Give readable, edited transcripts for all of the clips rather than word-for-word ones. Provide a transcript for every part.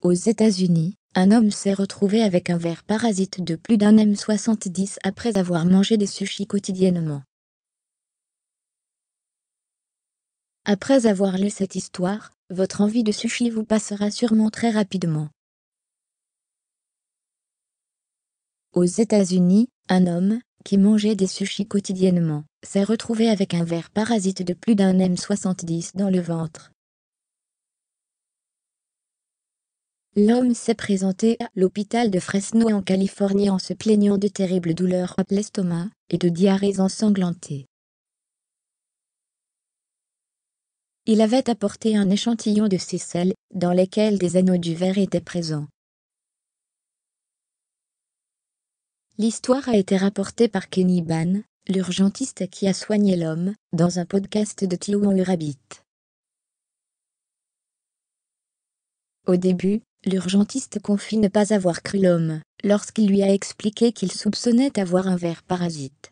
Aux États-Unis, un homme s'est retrouvé avec un ver parasite de plus d'un m70 après avoir mangé des sushis quotidiennement. Après avoir lu cette histoire, votre envie de sushi vous passera sûrement très rapidement. Aux États-Unis, un homme, qui mangeait des sushis quotidiennement, s'est retrouvé avec un ver parasite de plus d'un m70 dans le ventre. L'homme s'est présenté à l'hôpital de Fresno en Californie en se plaignant de terribles douleurs à l'estomac et de diarrhées ensanglantées. Il avait apporté un échantillon de ses selles, dans lesquels des anneaux du ver étaient présents. L'histoire a été rapportée par Kenny Ban, l'urgentiste qui a soigné l'homme, dans un podcast de Théo le Rabbit. Au début, l'urgentiste confie ne pas avoir cru l'homme, lorsqu'il lui a expliqué qu'il soupçonnait avoir un ver parasite.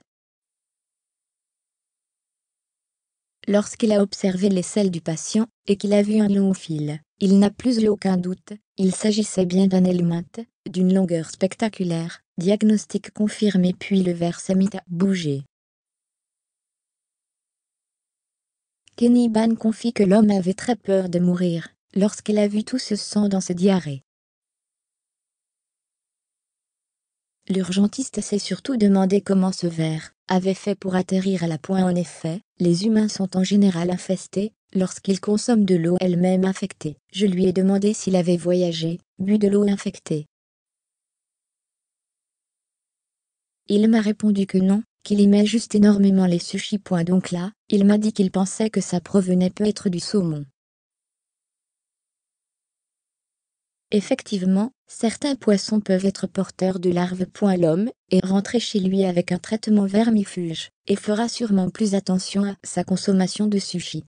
Lorsqu'il a observé les selles du patient, et qu'il a vu un long fil, il n'a plus aucun doute, il s'agissait bien d'un helminthe, d'une longueur spectaculaire, diagnostic confirmé puis le ver s'est mis à bouger. Kenny Ban confie que l'homme avait très peur de mourir, lorsqu'il a vu tout ce sang dans ses diarrhées. L'urgentiste s'est surtout demandé comment ce ver avait fait pour atterrir à la pointe. En effet, les humains sont en général infestés lorsqu'ils consomment de l'eau elle-même infectée. Je lui ai demandé s'il avait voyagé, bu de l'eau infectée. Il m'a répondu que non, qu'il aimait juste énormément les sushis. Donc là, il m'a dit qu'il pensait que ça provenait peut-être du saumon. Effectivement, certains poissons peuvent être porteurs de larves. L'homme est rentré chez lui avec un traitement vermifuge, et fera sûrement plus attention à sa consommation de sushi.